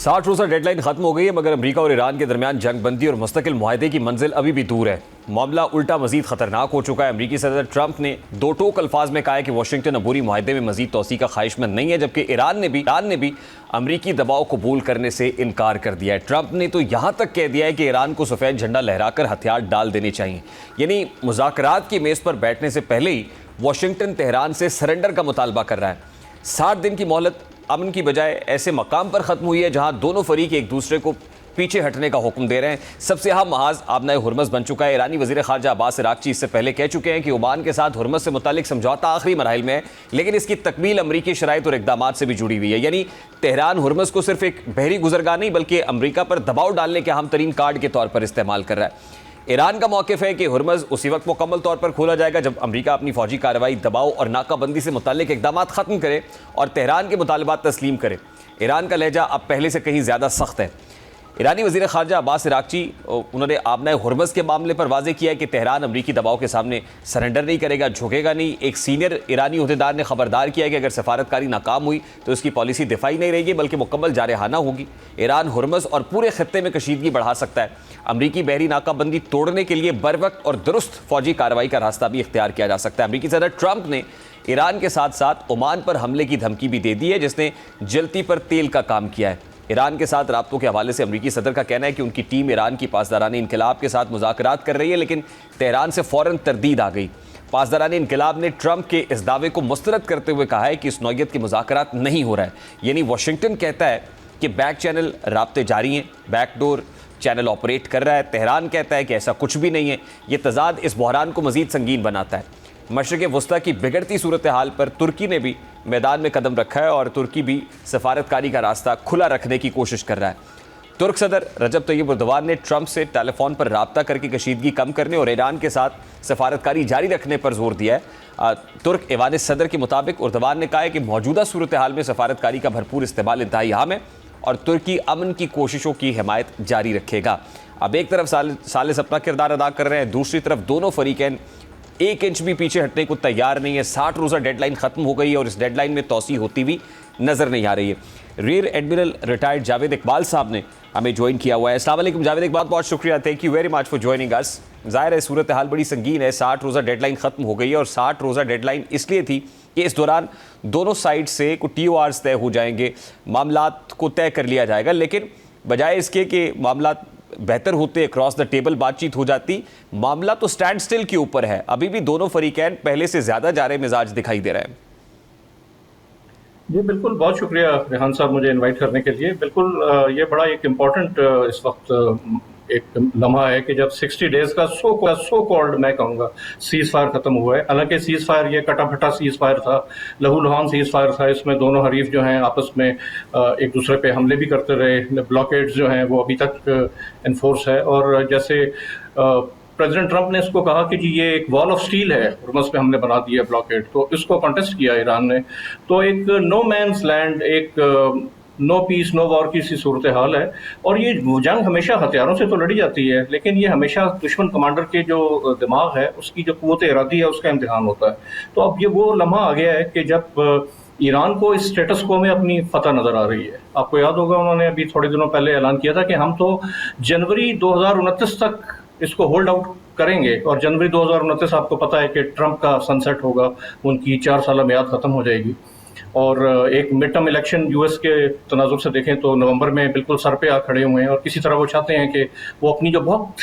60 रोज़ा डेडलाइन खत्म हो गई है, मगर अमेरिका और ईरान के दरमियान जंग बंदी और मुस्तकिल मुआहदे की मंजिल अभी भी दूर है। मामला उल्टा मजीद खतरनाक हो चुका है। अमेरिकी सदर ट्रंप ने दो टोक अल्फाज में कहा है कि वाशिंगटन अबूरी मुआहदे में मजीद तोसी का ख्वाहिशमंद नहीं है, जबकि ईरान ने भी अमरीकी दबाव कबूल करने से इनकार कर दिया है। ट्रंप ने तो यहाँ तक कह दिया है कि ईरान को सफ़ेद झंडा लहराकर हथियार डाल देने चाहिए। यानी मुज़ाकरात की मेज़ पर बैठने से पहले ही वाशिंगटन तेहरान से सरेंडर का मुतालबा कर रहा है। 60 दिन की मोहलत अमन की बजाय ऐसे मकाम पर ख़त्म हुई है जहां दोनों फरीक एक दूसरे को पीछे हटने का हुक्म दे रहे हैं। सबसे अहम महाज आबनाए हुर्मस बन चुका है। ईरानी वज़ीर ख़ारजा अब्बास इराक़ची इससे पहले कह चुके हैं कि ओमान के साथ हुर्मस से मुतालिक समझौता आखिरी मराहिल में है, लेकिन इसकी तकमील अमरीकी शराइत और इक़दामात से भी जुड़ी हुई है। यानी तेहरान हुर्मस को सिर्फ एक बहरी गुजरगाह नहीं बल्कि अमरीका पर दबाव डालने के अहम तरीन कार्ड के तौर पर इस्तेमाल कर रहा है। ईरान का मौक़िफ़ है कि हुर्मस उसी वक्त मुकम्मल तौर पर खोला जाएगा जब अमेरिका अपनी फ़ौजी कार्रवाई, दबाव और नाकाबंदी से मुताल्लिक़ इक़दामात ख़त्म करे और तेहरान के मुतालबात तस्लीम करे। ईरान का लहजा अब पहले से कहीं ज़्यादा सख्त है। ईरानी वज़ीर ख़ारजा अब्बास इराक़ची उन्होंने आबनाए हुर्मस के मामले पर वाज़ेह किया है कि तेहरान अमरीकी दबाव के सामने सरेंडर नहीं करेगा, झुकेगा नहीं। एक सीनियर ईरानी अहदेदार ने खबरदार किया कि अगर सफारतकारी नाकाम हुई तो इसकी पॉलिसी दिफाई नहीं रहेगी बल्कि मुकम्मल जारहाना होगी। ईरान हुर्मस और पूरे खत्ते में कशीदगी बढ़ा सकता है। अमरीकी बहरी नाकाबंदी तोड़ने के लिए बरवक्त और दुरुस्त फ़ौजी कार्रवाई का रास्ता भी इख्तियार किया जा सकता है। अमरीकी सदर ट्रंप ने ईरान के साथ साथ ओमान पर हमले की धमकी भी दे दी है, जिसने जलती पर तेल का काम किया है। ईरान के साथ राब्तों के हवाले से अमरीकी सदर का कहना है कि उनकी टीम ईरान की पासदारानी इनकलाब के साथ मुज़ाकरात कर रही है, लेकिन तेहरान से फ़ौरन तरदीद आ गई। पासदारानी इनकलाब ने ट्रंप के इस दावे को मुस्तरद करते हुए कहा है कि इस नौयत के मुज़ाकरात नहीं हो रहा है। यानी वाशिंगटन कहता है कि बैक चैनल राब्ते जारी हैं, बैकडोर चैनल ऑपरेट कर रहा है। तेहरान कहता है कि ऐसा कुछ भी नहीं है। ये तजाद इस बहरान को मज़ीद संगीन बनाता है। मशरिक़ वस्ता की बिगड़ती सूरत हाल पर तुर्की ने भी मैदान में कदम रखा है और तुर्की भी सफारतकारी का रास्ता खुला रखने की कोशिश कर रहा है। तुर्क सदर रजब तय्यब एर्दोगान ने ट्रंप से टेलीफोन पर राब्ता करके कशीदगी कम करने और ईरान के साथ सफारतकारी जारी रखने पर जोर दिया है। तुर्क ऐवान सदर के मुताबिक एर्दोगान ने कहा है कि मौजूदा सूरत हाल में सफारतकारी का भरपूर इस्तेमाल इंतहाई अहम है और तुर्की अमन की कोशिशों की हिमायत जारी रखेगा। अब एक तरफ सालिस अपना किरदार अदा कर रहे हैं, दूसरी तरफ दोनों फरीकैन एक इंच भी पीछे हटने को तैयार नहीं है। 60 रोज़ा डेडलाइन ख़त्म हो गई है और इस डेडलाइन में तोसी होती हुई नज़र नहीं आ रही है। Rear admiral retired Javed Iqbal साहब ने हमें ज्वाइन किया हुआ है। अस्सलाम वालेकुम जावेद इकबाल, बहुत शुक्रिया, thank you very much for joining us. ज़ाहिर है सूरत हाल बड़ी संगीन है। 60 रोज़ा डेडलाइन ख़त्म हो गई है और 60 रोज़ा डेडलाइन इसलिए थी कि इस दौरान दोनों साइड से कुछ TORs तय हो जाएंगे, मामलात को तय कर लिया जाएगा, लेकिन बजाय इसके कि मामला बेहतर होते अक्रॉस द टेबल बातचीत हो जाती, मामला तो स्टैंड स्टिल के ऊपर है। अभी भी दोनों फरीकैन पहले से ज़्यादा जारे मिजाज दिखाई दे रहे हैं। जी बिल्कुल, बहुत शुक्रिया रेहान साहब मुझे इनवाइट करने के लिए। बिल्कुल ये बड़ा एक इम्पॉर्टेंट इस वक्त एक लम्हा है कि जब 60 डेज का सो कॉल्ड मैं कहूँगा सीज़ फायर ख़त्म हुआ है। हालांकि सीज़ फायर ये कटा फटा सीज़ फायर था, लहूलुहान सीज़ फायर था। इसमें दोनों हरीफ जो हैं आपस में एक दूसरे पे हमले भी करते रहे। ब्लॉकेड्स जो हैं वो अभी तक इन्फोर्स है और जैसे प्रेसिडेंट ट्रंप ने इसको कहा कि जी ये एक वॉल ऑफ स्टील है, हुर्मस पे हमने बना दिया ब्लॉकेड, तो इसको कॉन्टेस्ट किया ईरान ने। तो एक नो मैंस लैंड, एक नो पीस नो वॉर की सी सूरत हाल है। और ये जंग हमेशा हथियारों से तो लड़ी जाती है, लेकिन ये हमेशा दुश्मन कमांडर के जो दिमाग है, उसकी जो क़ुव्वत इरादी है, उसका इम्तिहान होता है। तो अब ये वो लम्हा आ गया है कि जब ईरान को इस स्टेटस को में अपनी फतह नज़र आ रही है। आपको याद होगा उन्होंने अभी थोड़े दिनों पहले ऐलान किया था कि हम तो जनवरी 2029 तक इसको होल्ड आउट करेंगे, और जनवरी 2029 आपको पता है कि ट्रंप का सनसेट होगा, उनकी 4 साल मियाद ख़त्म हो जाएगी। और एक मिड टर्म इलेक्शन यूएस के तनाजुर से देखें तो नवंबर में बिल्कुल सर पे आ खड़े हुए हैं, और किसी तरह वो चाहते हैं कि वो अपनी जो बहुत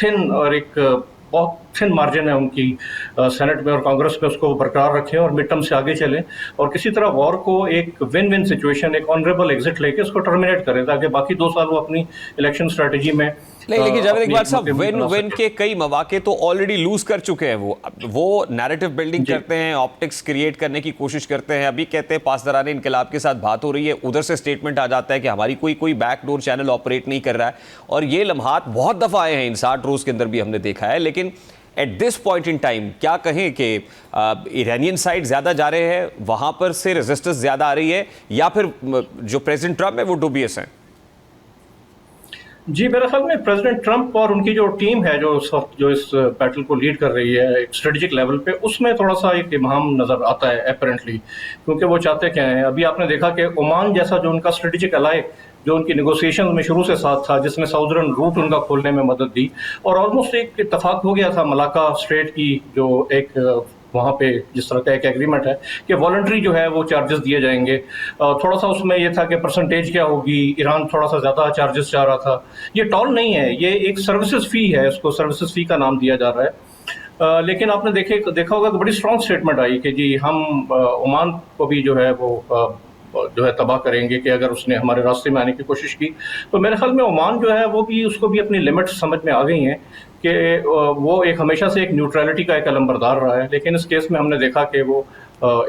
थिन मार्जिन है उनकी सेनेट में और कांग्रेस में, उसको बरकरार रखें और मिड टर्म से आगे चलें और किसी तरह वॉर को एक विन विन सिचुएशन, एक ऑनरेबल एग्जिट लेके उसको टर्मिनेट करें, ताकि बाकी 2 साल वो अपनी इलेक्शन स्ट्रेटजी में नहीं। लेकिन जावेद इकबाल साहब, विन के कई मौके तो ऑलरेडी लूज कर चुके हैं। वो नैरेटिव बिल्डिंग करते हैं, ऑप्टिक्स क्रिएट करने की कोशिश करते हैं। अभी कहते हैं पासदारानी इनकलाब के साथ बात हो रही है, उधर से स्टेटमेंट आ जाता है कि हमारी कोई बैकडोर चैनल ऑपरेट नहीं कर रहा है। और ये लम्हात बहुत दफ़ा आए हैं इन 60 रोज़ के अंदर भी हमने देखा है। लेकिन at this point in time क्या कहें कि ईरानियन साइड ज़्यादा जा रहे हैं, वहाँ पर से रेजिस्टेंस ज़्यादा आ रही है, या फिर जो प्रेसिडेंट ट्रंप है वो डूबियस हैं? जी मेरे ख्याल में प्रेसिडेंट ट्रंप और उनकी जो टीम है जो इस बैटल को लीड कर रही है एक स्ट्रेटेजिक लेवल पे, उसमें थोड़ा सा एक इमाम नज़र आता है अपेरेंटली, क्योंकि वो चाहते क्या हैं। अभी आपने देखा कि ओमान जैसा जो उनका स्ट्रेटेजिक अलाय जो उनकी नेगोशिएशन में शुरू से साथ था, जिसने साउदर्न रूट उनका खोलने में मदद दी, और ऑलमोस्ट एक इत्तेफाक हो गया था मलाका स्ट्रेट की जो एक वहाँ पे जिस तरह का एक एग्रीमेंट है कि वॉलंटरी जो है वो चार्जेस दिए जाएंगे। थोड़ा सा उसमें ये था कि परसेंटेज क्या होगी, ईरान थोड़ा सा ज़्यादा चार्जेस चाह रहा था। ये टॉल नहीं है, ये एक सर्विसेज फ़ी है, इसको सर्विसेज फ़ी का नाम दिया जा रहा है। लेकिन आपने देखा होगा कि बड़ी स्ट्रॉन्ग स्टेटमेंट आई कि जी हम ओमान को भी जो है वो जो है तबाह करेंगे कि अगर उसने हमारे रास्ते में आने की कोशिश की। तो मेरे ख्याल में ओमान जो है वो भी उसको भी अपनी लिमिट्स समझ में आ गई हैं कि वो एक हमेशा से एक न्यूट्रलिटी का एक अलंबरदार रहा है, लेकिन इस केस में हमने देखा कि वो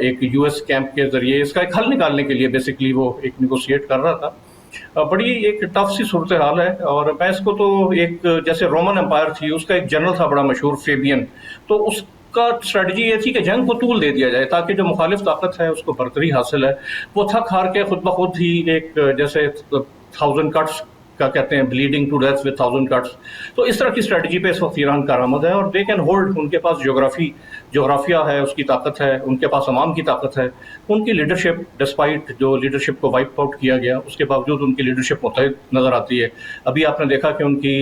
एक यूएस कैंप के जरिए इसका एक हल निकालने के लिए बेसिकली वो एक निगोशिएट कर रहा था। बड़ी एक टफ सी सूरत हाल है, और मैं इसको तो एक जैसे रोमन एम्पायर थी उसका एक जनरल था बड़ा मशहूर फेबियन, तो उसका स्ट्रेटजी ये थी कि जंग को तूल दे दिया जाए ताकि जो मुखालिफ ताकत है उसको बरतरी हासिल है। वो थक हार के खुद ब खुद ही एक जैसे 1000 कट्स का कहते हैं, bleeding to death with 1000 cuts, तो इस तरह की स्ट्रेटजी पे इस वक्त ईरान कारामद है, और दे कैन होल्ड। उनके पास जोग्राफिया है, उसकी ताकत है, उनके पास अवाम की ताकत है, उनकी लीडरशिप डिस्पाइट जो लीडरशिप को वाइप आउट किया गया उसके बावजूद उनकी लीडरशिप मुतहद नज़र आती है। अभी आपने देखा कि उनकी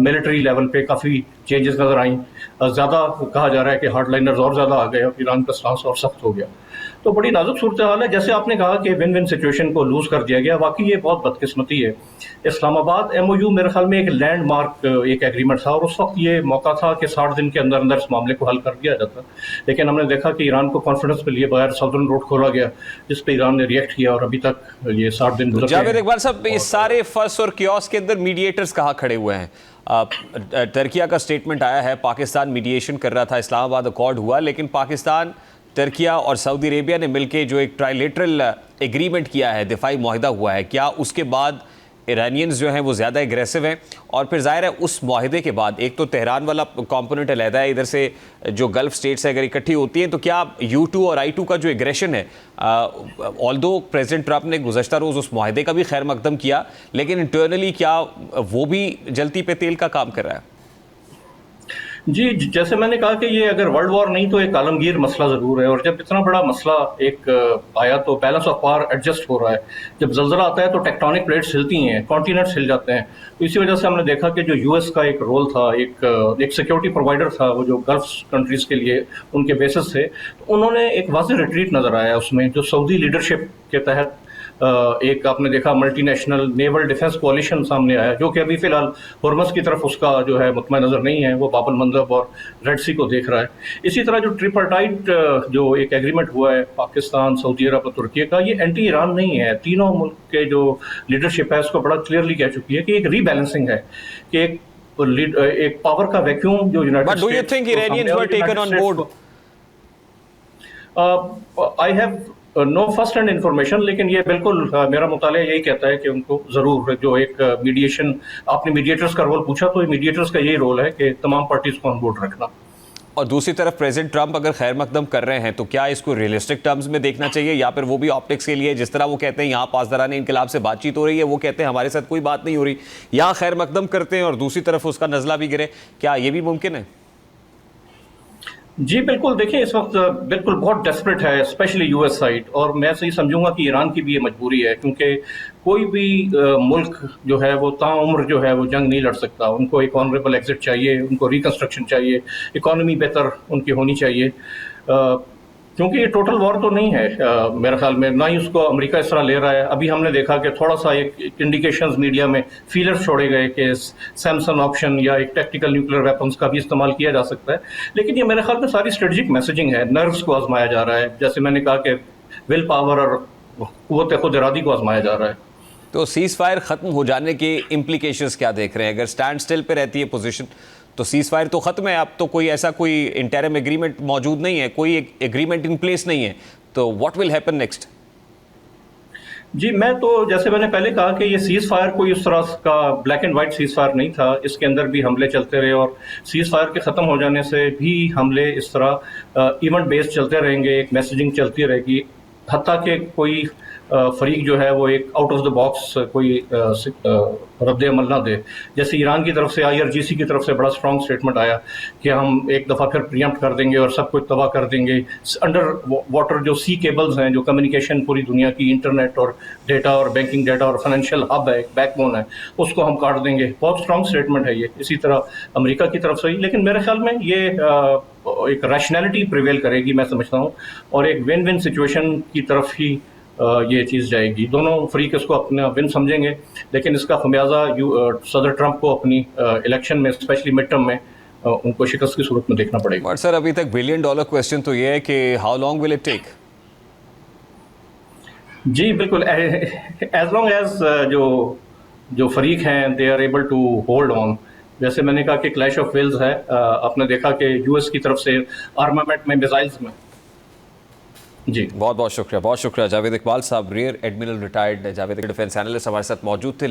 मिलिट्री लेवल पे काफ़ी चेंजेस नज़र आई। ज़्यादा कहा जा रहा है कि हार्डलाइनर्स और ज़्यादा आ गए और ईरान का स्टांस और सख्त हो गया। तो बड़ी नाजुक सूरत हाल है। जैसे आपने कहा कि विन विन सिचुएशन को लूज़ कर दिया गया, वाकई ये बहुत बदकिस्मती है। इस्लामाबाद MOU मेरे ख्याल में एक लैंडमार्क एक एग्रीमेंट था, और उस वक्त ये मौका था कि 60 दिन के अंदर अंदर इस मामले को हल कर दिया जाता, लेकिन हमने देखा कि ईरान को कॉन्फिडेंस पे लिए बगैर साउदर्न रोड खोला गया, जिस पे ईरान ने रिएक्ट किया, और अभी तक ये 60 दिन गुजर गए। जावेद इकबाल साहब, इस सारे फस और कियोस के अंदर मीडिएटर्स कहाँ खड़े हुए हैं? टर्किया का स्टेटमेंट आया है, पाकिस्तान मीडिएशन कर रहा था, इस्लामाबाद अकॉर्ड हुआ, लेकिन पाकिस्तान, टर्किया और सऊदी अरेबिया ने मिलकर जो एक ट्राइलेटरल एग्रीमेंट किया है, दिफाई मुआहदा हुआ है, क्या उसके बाद ईरानियंस जो हैं वो ज़्यादा एग्रेसिव हैं? और फिर ज़ाहिर है उस मुआहदे के बाद एक तो तेहरान वाला कॉम्पोनेंट अलहदा है, इधर से जो गल्फ़ स्टेट्स अगर इकट्ठी होती हैं तो क्या U2 और I2 का जो एग्रेशन है, ऑल्दो प्रेसिडेंट ट्रंप ने गुज़श्ता रोज़ उस मुआहदे का भी खैर मकदम किया, लेकिन इंटरनली क्या वो भी जलती पे तेल का काम कर रहा है? जी, जैसे मैंने कहा कि ये अगर वर्ल्ड वॉर नहीं तो एक आलमगीर मसला ज़रूर है, और जब इतना बड़ा मसला एक आया तो बैलेंस ऑफ पावर एडजस्ट हो रहा है। जब ज़लज़ला आता है तो टेक्टोनिक प्लेट्स हिलती हैं, कॉन्टिनेंट्स हिल जाते हैं। तो इसी वजह से हमने देखा कि जो यूएस का एक रोल था, एक सिक्योरिटी प्रोवाइडर था, वो जो गल्फ कंट्रीज़ के लिए उनके बेसिस थे, तो उन्होंने एक वाज़ेह रिट्रीट नज़र आया उसमें, जो सऊदी लीडरशिप के तहत एक आपने देखा मल्टीनेशनल नेवल डिफेंस कोalition सामने आया, जो कि अभी फिलहाल हुर्मस की तरफ उसका जो है मुतमईन नज़र नहीं है, वो बाब अल मंदब और रेड सी को देख रहा है। इसी तरह जो ट्रिपरटाइट जो एक एग्रीमेंट हुआ है पाकिस्तान, सऊदी अरब और तुर्की का, ये एंटी ईरान नहीं है। तीनों मुल्क के जो लीडरशिप है उसको बड़ा क्लियरली कह चुकी है कि एक रीबैलेंसिंग है, कि एक पावर का वैक्यूम जो united But do you think Iranians were taken on board? I have no first hand information, लेकिन ये बिल्कुल मेरा मुताला यही कहता है कि उनको ज़रूर जो एक मीडिएशन, आपने मीडिएटर्स का रोल पूछा, तो मीडिएटर्स का यही रोल है कि तमाम पार्टीज को ऑन बोर्ड रखना। और दूसरी तरफ प्रेसिडेंट ट्रंप अगर खैर मकदम कर रहे हैं तो क्या इसको रियलिस्टिक टर्म्स में देखना चाहिए, या फिर वो भी ऑप्टिक्स के लिए, जिस तरह वो कहते हैं यहाँ पासदारान इनकलाब से बातचीत हो रही है, वो कहते हैं हमारे साथ कोई बात नहीं हो रही, यहाँ खैर मकदम करते हैं और दूसरी तरफ उसका नज़ला भी गिरे, क्या ये भी मुमकिन है? जी बिल्कुल, देखिए इस वक्त बिल्कुल बहुत डेस्परेट है स्पेशली यूएस साइड, और मैं सही समझूंगा कि ईरान की भी ये मजबूरी है, क्योंकि कोई भी मुल्क जो है वो ताउम्र जो है वो जंग नहीं लड़ सकता। उनको एक ऑनरेबल एग्जिट चाहिए, उनको रिकंस्ट्रक्शन चाहिए, इकॉनमी बेहतर उनकी होनी चाहिए, क्योंकि ये टोटल वॉर तो नहीं है मेरे ख्याल में, ना ही उसको अमेरिका इस तरह ले रहा है। अभी हमने देखा कि थोड़ा सा एक इंडिकेशंस मीडिया में फीलर्स छोड़े गए कि सैमसंग ऑप्शन या एक टैक्टिकल न्यूक्लियर वेपन्स का भी इस्तेमाल किया जा सकता है, लेकिन ये मेरे ख्याल में सारी स्ट्रेटजिक मैसेजिंग है, नर्व्स को आजमाया जा रहा है। जैसे मैंने कहा कि विल पावर और क़ुव्वत खुद इरादी को आजमाया जा रहा है। तो सीज़ फायर ख़त्म हो जाने के इम्प्लीकेशंस क्या देख रहे हैं? अगर स्टैंड स्टिल पे रहती है पोजीशन तो सीज़ फायर तो ख़त्म है, अब तो कोई ऐसा कोई इंटरिम एग्रीमेंट मौजूद नहीं है, कोई एग्रीमेंट इन प्लेस नहीं है, तो व्हाट विल हैपन नेक्स्ट? जी, मैं तो जैसे मैंने पहले कहा कि ये सीज़ फायर कोई उस तरह का black and white seize fire नहीं था, इसके अंदर भी हमले चलते रहे, और सीज़ फायर के ख़त्म हो जाने से भी हमले इस तरह इवेंट बेस्ड चलते रहेंगे, एक मैसेजिंग चलती रहेगी, हत्ता कि कोई फरीक जो है वो एक आउट ऑफ द बॉक्स कोई रद्द अमल ना दे। जैसे ईरान की तरफ से IRGC की तरफ से बड़ा स्ट्रॉन्ग स्टेटमेंट आया कि हम एक दफ़ा फिर प्रीएम्प्ट कर देंगे और सब कुछ तबाह कर देंगे। अंडर वाटर जो सी केबल्स हैं, जो कम्युनिकेशन पूरी दुनिया की इंटरनेट और डेटा और बैंकिंग डेटा और फाइनेंशियल हब है, बैकबोन है, उसको हम काट देंगे। बहुत स्ट्रॉन्ग स्टेटमेंट है ये। इसी तरह अमेरिका की तरफ से ही, लेकिन मेरे ख्याल में ये एक रैशनैलिटी प्रिवेल करेगी, मैं समझता हूँ, और एक विन विन सिचुएशन की तरफ ही ये चीज़ जाएगी। दोनों फ्रीक इसको अपना विन समझेंगे, लेकिन इसका खमियाजा सदर ट्रंप को अपनी इलेक्शन में, स्पेशली मिड टर्म में, उनको शिकस्त की सूरत में देखना पड़ेगा। बट सर, अभी तक $1 बिलियन क्वेश्चन तो ये है कि how long will it take? जी बिल्कुल, एज लॉन्ग एज जो फरीक हैं they are able to hold on. जैसे मैंने कहा कि क्लैश ऑफ विल्स है। आपने देखा कि यूएस की तरफ से आर्मामेंट में, मिसाइल्स में। जी बहुत बहुत शुक्रिया, बहुत शुक्रिया। जावेद इकबाल साहब, rear admiral retired Javed, defence analyst हमारे साथ मौजूद थे।